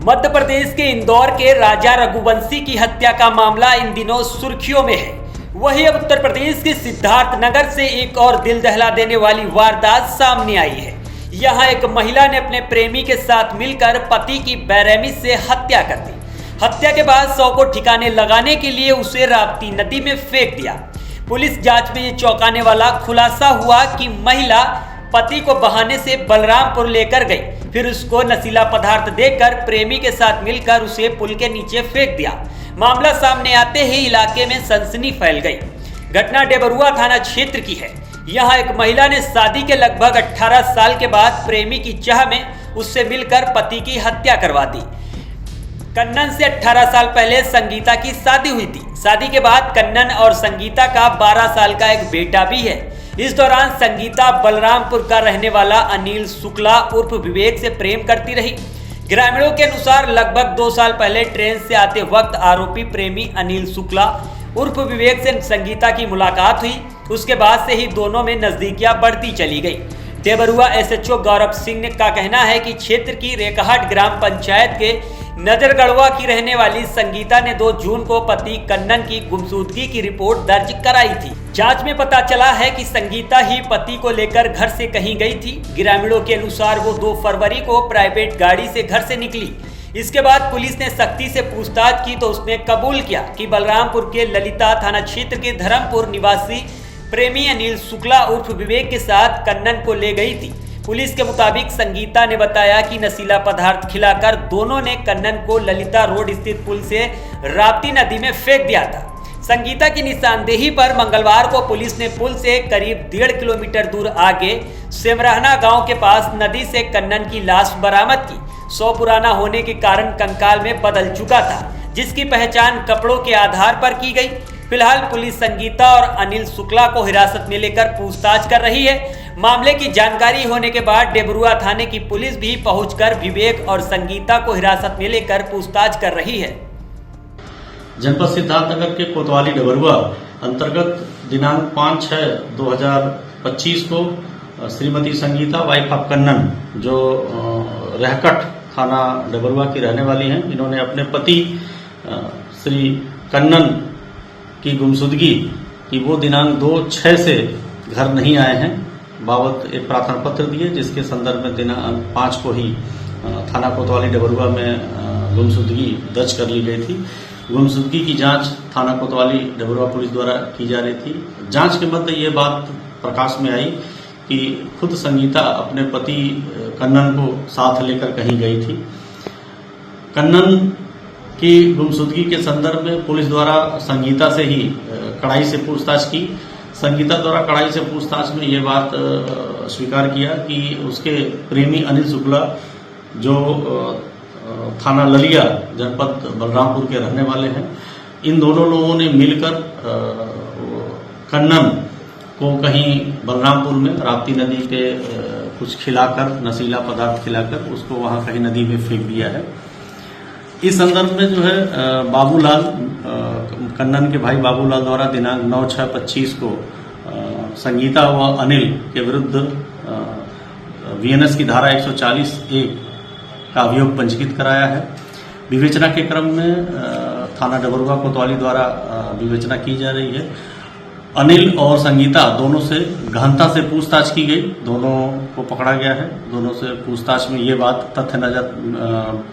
मध्य प्रदेश के इंदौर के राजा रघुवंशी की हत्या का मामला इन दिनों सुर्खियों में है। वहीं अब उत्तर प्रदेश के सिद्धार्थ नगर से एक और दिल दहला देने वाली वारदात सामने आई है। यहां एक महिला ने अपने प्रेमी के साथ मिलकर पति की बेरहमी से हत्या कर दी। हत्या के बाद शव को ठिकाने लगाने के लिए उसे राप्ती नदी में फेंक दिया। पुलिस जांच में ये चौंकाने वाला खुलासा हुआ कि महिला पति को बहाने से बलरामपुर लेकर गई, फिर उसको नशीला पदार्थ देकर प्रेमी के साथ मिलकर उसे पुल के नीचे फेंक दिया। मामला सामने आते ही इलाके में सनसनी फैल गई। घटना डेबरुआ थाना क्षेत्र की है। यहां एक महिला ने शादी के लगभग 18 साल के बाद प्रेमी की चाह में उससे मिलकर पति की हत्या करवा दी। कन्नन से 18 साल पहले संगीता की शादी हुई थी। शादी के बाद कन्नन और संगीता का 12 साल का एक बेटा भी है। इस दौरान संगीता बलरामपुर का रहने वाला अनिल शुक्ला उर्फ विवेक से प्रेम करती रही। ग्रामीणों के अनुसार लगभग 2 साल पहले ट्रेन से आते वक्त आरोपी प्रेमी अनिल शुक्ला उर्फ विवेक से संगीता की मुलाकात हुई। उसके बाद से ही दोनों में नजदीकियां बढ़ती चली गई। डेबरुआ एसएचओ गौरव सिंह का कहना है कि क्षेत्र की रेकाहट ग्राम पंचायत के नजरगढ़वा की रहने वाली संगीता ने 2 जून को पति कन्नन की गुमशुदगी की रिपोर्ट दर्ज कराई थी। जांच में पता चला है कि संगीता ही पति को लेकर घर से कहीं गई थी। ग्रामीणों के अनुसार वो 2 फरवरी को प्राइवेट गाड़ी से घर से निकली। इसके बाद पुलिस ने सख्ती से पूछताछ की तो उसने कबूल किया कि बलरामपुर के ललिता थाना क्षेत्र के धर्मपुर निवासी प्रेमी अनिल शुक्ला उर्फ विवेक के साथ कन्नन को ले गई थी। पुलिस के मुताबिक संगीता ने बताया कि नशीला पदार्थ खिलाकर दोनों ने कन्नन को ललिता रोड स्थित पुल से राप्ती नदी में फेंक दिया था। संगीता की निशानदेही पर मंगलवार को पुलिस ने पुल से करीब 1.5 किलोमीटर दूर आगे सेमराहना गांव के पास नदी से कन्नन की लाश बरामद की। शव पुराना होने के कारण कंकाल में बदल चुका था, जिसकी पहचान कपड़ों के आधार पर की गई। फिलहाल पुलिस संगीता और अनिल शुक्ला को हिरासत में लेकर पूछताछ कर रही है। मामले की जानकारी होने के बाद डेबरुआ थाने की पुलिस भी पहुंचकर विवेक और संगीता को हिरासत में लेकर पूछताछ कर रही है। जनपद सिद्धार्थनगर के कोतवाली डेबरुआ अंतर्गत दिनांक 5/6/2025 को श्रीमती संगीता वाइफ ऑफ कन्नन जो रहकट थाना डेबरुआ की रहने वाली हैं, इन्होंने अपने पति श्री कन्नन की गुमशुदगी कि वो दिनांक 2/6 से घर नहीं आए हैं बाबत एक प्रार्थना पत्र दिए, जिसके संदर्भ में दिनांक 5 को ही थाना कोतवाली डेबरुआ में गुमशुदगी दर्ज कर ली गई थी। गुमशुदगी की जांच थाना कोतवाली डेबरुआ पुलिस द्वारा की जा रही थी। जांच के मध्य ये बात प्रकाश में आई कि खुद संगीता अपने पति कन्नन को साथ लेकर कहीं गई थी। कन्नन की गुमशुदगी के संदर्भ में पुलिस द्वारा संगीता से ही कड़ाई से पूछताछ की। संगीता द्वारा कड़ाई से पूछताछ में ये बात स्वीकार किया कि उसके प्रेमी अनिल शुक्ला जो थाना ललिया जनपद बलरामपुर के रहने वाले हैं, इन दोनों लोगों ने मिलकर कन्नन को कहीं बलरामपुर में राप्ती नदी के कुछ खिलाकर, नशीला पदार्थ खिलाकर उसको वहां कहीं नदी में फेंक दिया है। इस संदर्भ में जो है बाबूलाल, कन्नन के भाई बाबूलाल द्वारा दिनांक 9/6/25 को संगीता व अनिल के विरुद्ध VNS की धारा 140(a) का अभियोग पंजीकृत कराया है। विवेचना के क्रम में थाना डेबरुआ कोतवाली द्वारा विवेचना की जा रही है। अनिल और संगीता दोनों से गहनता से पूछताछ की गई, दोनों को पकड़ा गया है। दोनों से पूछताछ में ये बात तथ्य नजर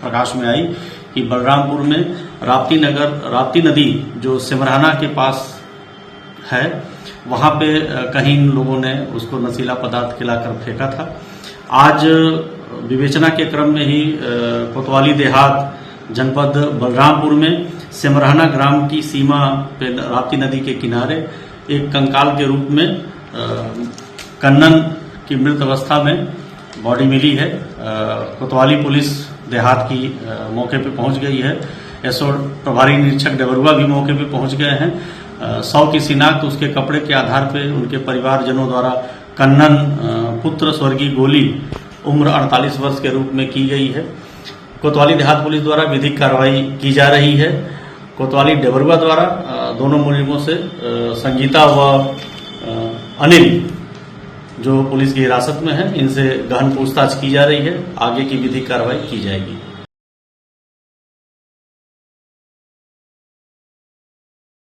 प्रकाश में आई कि बलरामपुर में राप्ती नदी जो सिमराना के पास है, वहां पे कहीं लोगों ने उसको नशीला पदार्थ खिलाकर फेंका था। आज विवेचना के क्रम में ही कोतवाली देहात जनपद बलरामपुर में सिमराना ग्राम की सीमा पे राप्ती नदी के किनारे एक कंकाल के रूप में कन्नन की मृत अवस्था में बॉडी मिली है। कोतवाली पुलिस देहात की मौके पे पहुंच गई है। एसओ प्रभारी निरीक्षक डेबरुआ भी मौके पे पहुंच गए हैं। शव की शिनाख्त उसके कपड़े के आधार पे उनके परिवारजनों द्वारा कन्नन पुत्र स्वर्गीय गोली उम्र 48 वर्ष के रूप में की गई है। कोतवाली देहात पुलिस द्वारा विधिक कार्रवाई की जा रही है। कोतवाली डेबरुआ द्वारा दोनों मुलजिमों से संगीता व अनिल जो पुलिस की हिरासत में है, इनसे गहन पूछताछ की जा रही है। आगे की विधिक कार्रवाई की जाएगी।